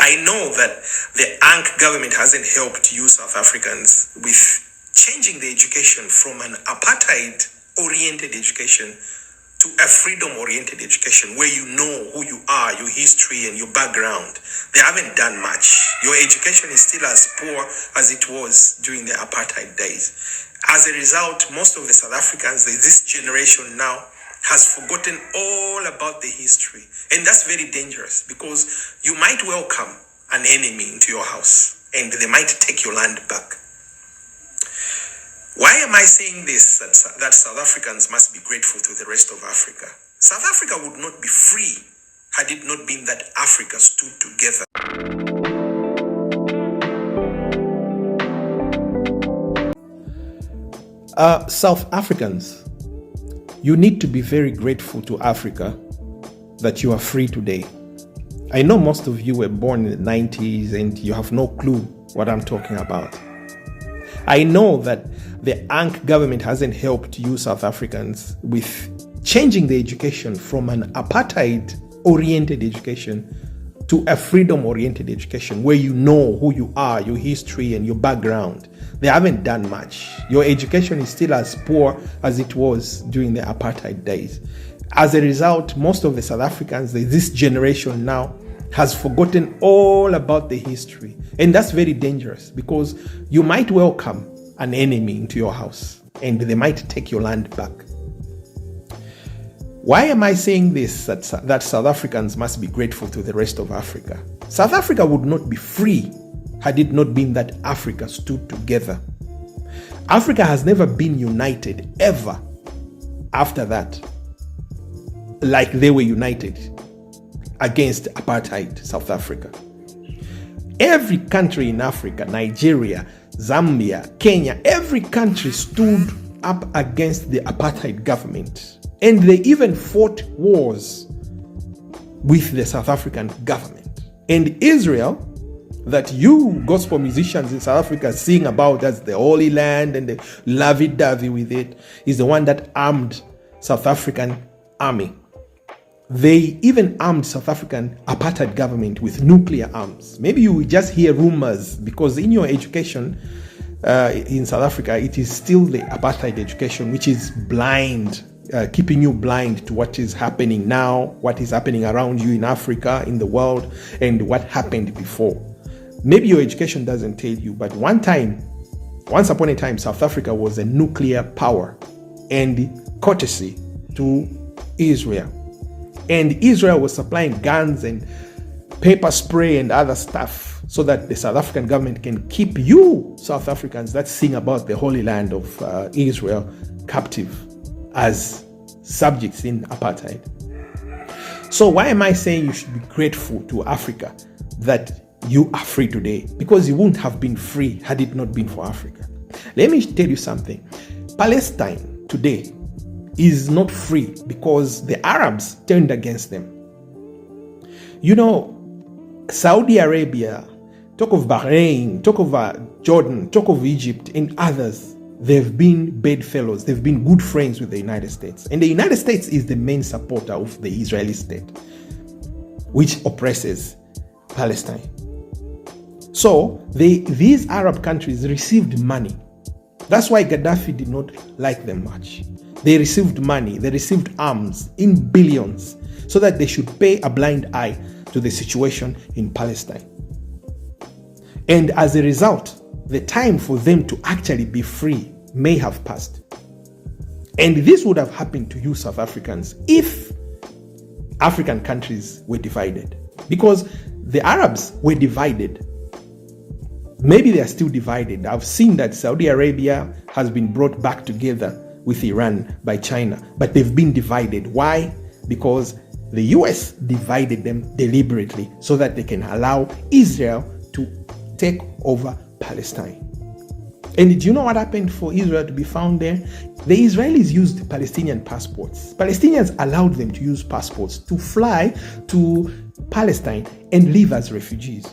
I know that the ANC government hasn't helped you South Africans with changing the education from an apartheid-oriented education to a freedom-oriented education where you know who you are, your history and your background. They haven't done much. Your education is still as poor as it was during the apartheid days. As a result, most of the South Africans, this generation now, has forgotten all about the history. And that's very dangerous because you might welcome an enemy into your house and they might take your land back. Why am I saying this, that South Africans must be grateful to the rest of Africa? South Africa would not be free had it not been that Africa stood together. South Africans, you need to be very grateful to Africa that you are free today. I know most of you were born in the 90s and you have no clue what I'm talking about. I know that the ANC government hasn't helped you South Africans with changing the education from an apartheid-oriented education to a freedom-oriented education where you know who you are, your history and your background. They haven't done much. Your education is still as poor as it was during the apartheid days. As a result, most of the South Africans, this generation now, has forgotten all about the history. And that's very dangerous because you might welcome an enemy into your house and they might take your land back. Why am I saying this, that South Africans must be grateful to the rest of Africa? South Africa would not be free had it not been that Africa stood together. Africa has never been united ever after that, like they were united against apartheid South Africa. Every country in Africa, Nigeria, Zambia, Kenya, every country stood up against the apartheid government. And they even fought wars with the South African government. And Israel, that you gospel musicians in South Africa sing about as the Holy Land and the lovey-dovey with it, is the one that armed South African army. They even armed South African apartheid government with nuclear arms. Maybe you will just hear rumors because in your education in South Africa, it is still the apartheid education, which is blind, keeping you blind to what is happening now, what is happening around you in Africa, in the world, and what happened before. Maybe your education doesn't tell you, but once upon a time, South Africa was a nuclear power and courtesy to Israel. And Israel was supplying guns and pepper spray and other stuff so that the South African government can keep you, South Africans that sing about the Holy Land of Israel, captive as subjects in apartheid. So why am I saying you should be grateful to Africa that you are free today? Because you wouldn't have been free had it not been for Africa. Let me tell you something. Palestine today is not free because the Arabs turned against them. You know, Saudi Arabia, talk of Bahrain, talk of Jordan, talk of Egypt and others, they've been bedfellows, they've been good friends with the United States. And the United States is the main supporter of the Israeli state, which oppresses Palestine. So these Arab countries received money. That's why Gaddafi did not like them much. They received money, they received arms in billions so that they should pay a blind eye to the situation in Palestine. And as a result, the time for them to actually be free may have passed. And this would have happened to you South Africans if African countries were divided. Because the Arabs were divided. Maybe they are still divided. I've seen that Saudi Arabia has been brought back together with Iran by China, but they've been divided. Why? Because the US divided them deliberately so that they can allow Israel to take over Palestine. And do you know what happened for Israel to be found there? The Israelis used Palestinian passports. Palestinians allowed them to use passports to fly to Palestine and live as refugees.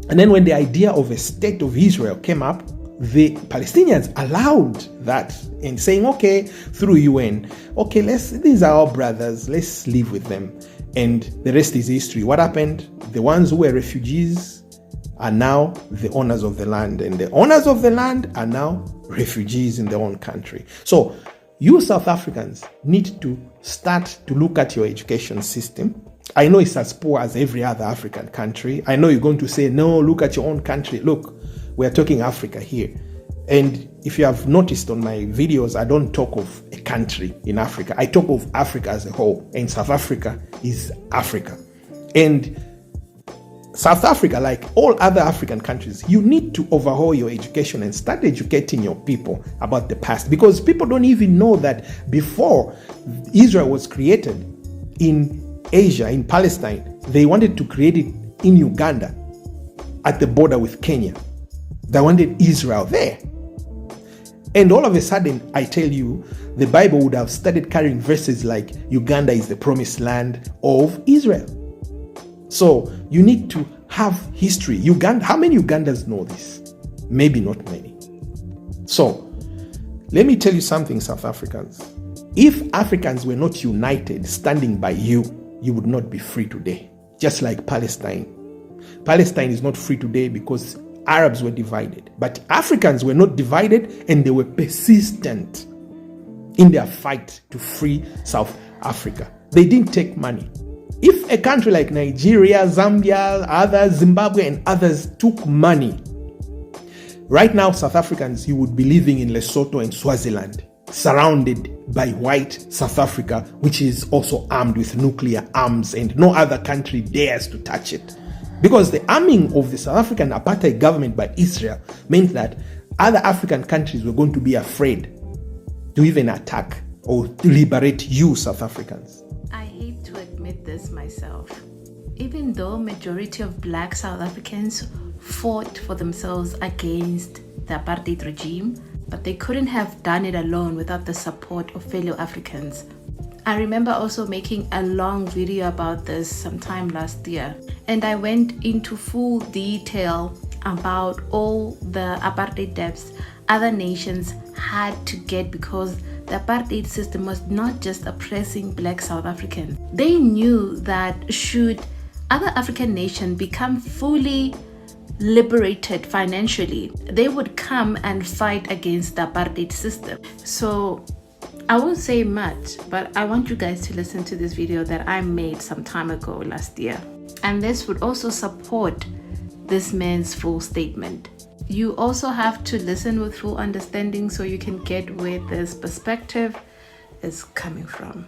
And then when the idea of a state of Israel came up, the Palestinians allowed that and saying, okay, through UN, okay, these are our brothers, let's live with them. And the rest is history. What happened? The ones who were refugees are now the owners of the land, and the owners of the land are now refugees in their own country. So you South Africans need to start to look at your education system. I know it's as poor as every other African country. I know you're going to say, no, look at your own country. Look, we're talking Africa here. And if you have noticed on my videos, I don't talk of a country in Africa. I talk of Africa as a whole. And South Africa is Africa. And South Africa, like all other African countries, you need to overhaul your education and start educating your people about the past, because people don't even know that before Israel was created in Asia, in Palestine, they wanted to create it in Uganda at the border with Kenya. They wanted Israel there. And all of a sudden, I tell you, the Bible would have started carrying verses like Uganda is the promised land of Israel. So you need to have history. Uganda, how many Ugandans know this? Maybe not many. So let me tell you something, South Africans. If Africans were not united, standing by you, you would not be free today. Just like Palestine. Palestine is not free today because Arabs were divided. But Africans were not divided, and they were persistent in their fight to free South Africa. They didn't take money. If a country like Nigeria, Zambia, others, Zimbabwe, and others took money, right now, South Africans, you would be living in Lesotho and Swaziland, surrounded by white South Africa, which is also armed with nuclear arms, and no other country dares to touch it. Because the arming of the South African apartheid government by Israel meant that other African countries were going to be afraid to even attack or to liberate you, South Africans. I hate to admit this myself. Even though majority of black South Africans fought for themselves against the apartheid regime, but they couldn't have done it alone without the support of fellow Africans. I remember also making a long video about this sometime last year, and I went into full detail about all the apartheid debts other nations had to get because the apartheid system was not just oppressing black South Africans. They knew that should other African nations become fully liberated financially, they would come and fight against the apartheid system. So I won't say much, but I want you guys to listen to this video that I made some time ago last year. And this would also support this man's full statement. You also have to listen with full understanding so you can get where this perspective is coming from.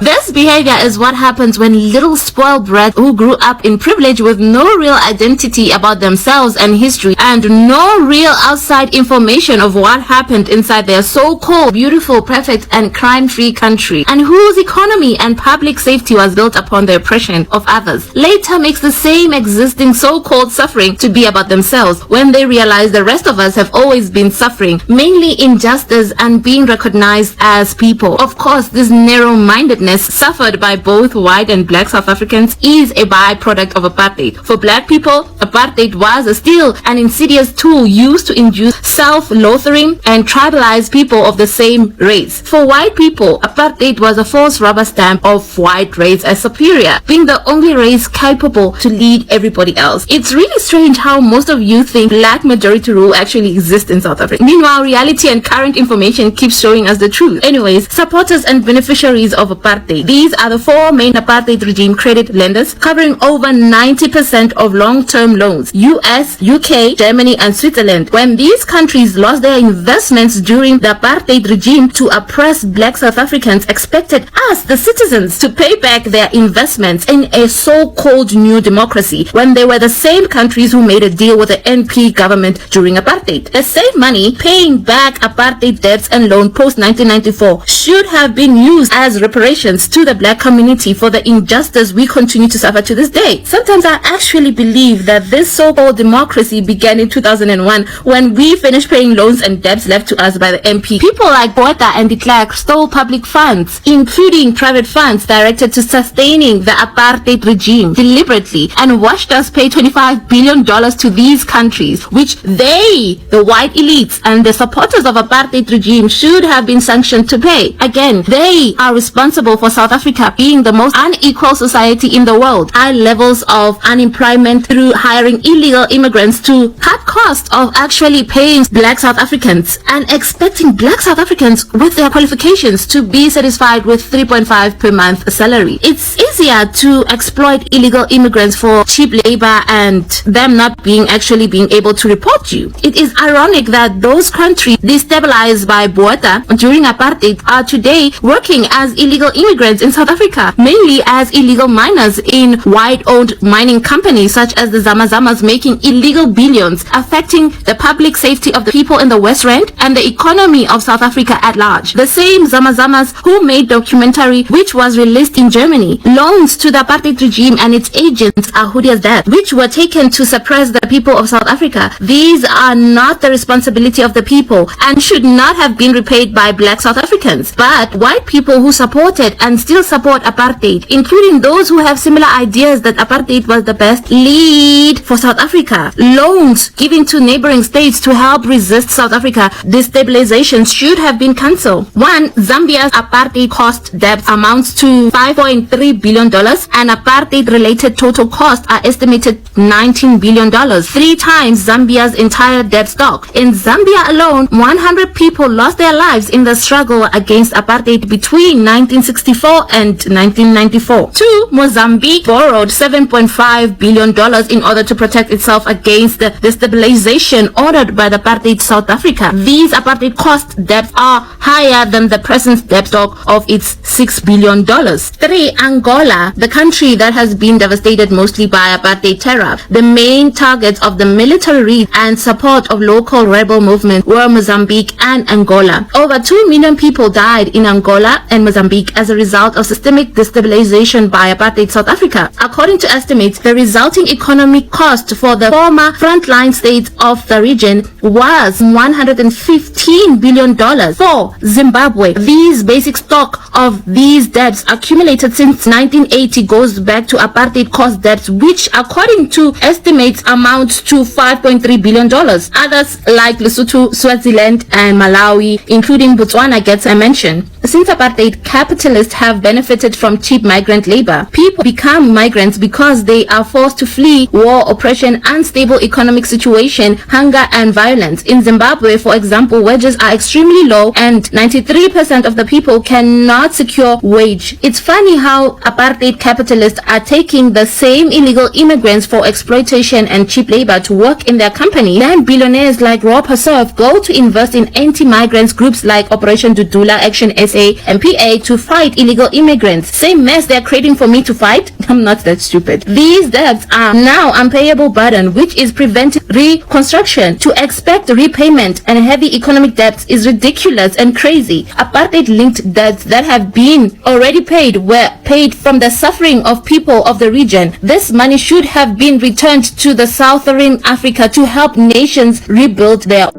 This behavior is what happens when little spoiled brats who grew up in privilege with no real identity about themselves and history and no real outside information of what happened inside their so-called beautiful, perfect and crime-free country, and whose economy and public safety was built upon the oppression of others, later makes the same existing so-called suffering to be about themselves when they realize the rest of us have always been suffering, mainly injustice and being recognized as people. Of course, this narrow-mindedness suffered by both white and black South Africans is a byproduct of apartheid. For black people, apartheid was still an insidious tool used to induce self-loathing and tribalize people of the same race. For white people, apartheid was a false rubber stamp of white race as superior, being the only race capable to lead everybody else. It's really strange how most of you think black majority rule actually exists in South Africa. Meanwhile, reality and current information keeps showing us the truth. Anyways, supporters and beneficiaries of apartheid. These are the four main apartheid regime credit lenders, covering over 90% of long-term loans: US, UK, Germany and Switzerland. When these countries lost their investments during the apartheid regime to oppress black South Africans, expected us, the citizens, to pay back their investments in a so-called new democracy, when they were the same countries who made a deal with the NP government during apartheid. The same money paying back apartheid debts and loan post-1994 should have been used as reparations to the black community for the injustice we continue to suffer to this day. Sometimes I actually believe that this so-called democracy began in 2001 when we finished paying loans and debts left to us by the MP. People like Botha and de Klerk stole public funds, including private funds directed to sustaining the apartheid regime deliberately, and watched us pay $25 billion to these countries, which they, the white elites and the supporters of apartheid regime, should have been sanctioned to pay. Again, they are responsible for South Africa being the most unequal society in the world. High levels of unemployment through hiring illegal immigrants to cut costs of actually paying black South Africans and expecting black South Africans with their qualifications to be satisfied with 3.5 per month salary. It's easier to exploit illegal immigrants for cheap labor and them not being able to report you. It is ironic that those countries destabilized by Botha during apartheid are today working as illegal immigrants in South Africa, mainly as illegal miners in white-owned mining companies such as the Zamazamas, making illegal billions, affecting the public safety of the people in the West Rand and the economy of South Africa at large. The same Zamazamas who made documentary which was released in Germany, loans to the apartheid regime and its agents Ahudia's death, which were taken to suppress the people of South Africa. These are not the responsibility of the people and should not have been repaid by black South Africans, but white people who supported and still support apartheid, including those who have similar ideas that apartheid was the best lead for South Africa. Loans given to neighboring states to help resist South Africa destabilization should have been cancelled. One, Zambia's apartheid cost debt amounts to $5.3 billion and apartheid related total costs are estimated $19 billion, 3 times Zambia's entire debt stock. In Zambia alone, 100 people lost their lives in the struggle against apartheid between 1964 and 1994. 2. Mozambique borrowed $7.5 billion in order to protect itself against the destabilization ordered by the apartheid South Africa. These apartheid cost debts are higher than the present debt stock of its $6 billion. 3. Angola, the country that has been devastated mostly by apartheid terror. The main targets of the military and support of local rebel movement were Mozambique and Angola. Over 2 million people died in Angola and Mozambique as a result of systemic destabilization by apartheid South Africa. According to estimates, the resulting economic cost for the former frontline states of the region was $115 billion. 4. Zimbabwe. These basic stock of these debts accumulated since 1980 goes back to apartheid cost debts, which according to estimates amounts to $5.3 billion. Others like Lesotho, Swaziland and Malawi, including Botswana, gets a mention. Since apartheid, capitalists have benefited from cheap migrant labor. People become migrants because they are forced to flee war, oppression, unstable economic situation, hunger and violence. In Zimbabwe, for example, wages are extremely low and 93% of the people cannot secure wage. It's funny how apartheid capitalists are taking the same illegal immigrants for exploitation and cheap labor to work in their company. Then billionaires like Rob herself go to invest in anti-migrants groups like Operation Dudula, Action SA and PA to fight illegal immigrants. Same mess they're creating for me to fight? I'm not that stupid. These debts are now unpayable burden which is preventing reconstruction. To expect repayment and heavy economic debts is ridiculous and crazy. Apartheid-linked debts that have been already paid were paid from the suffering of people of the region. This money should have been returned to the Southern Africa to help nations rebuild their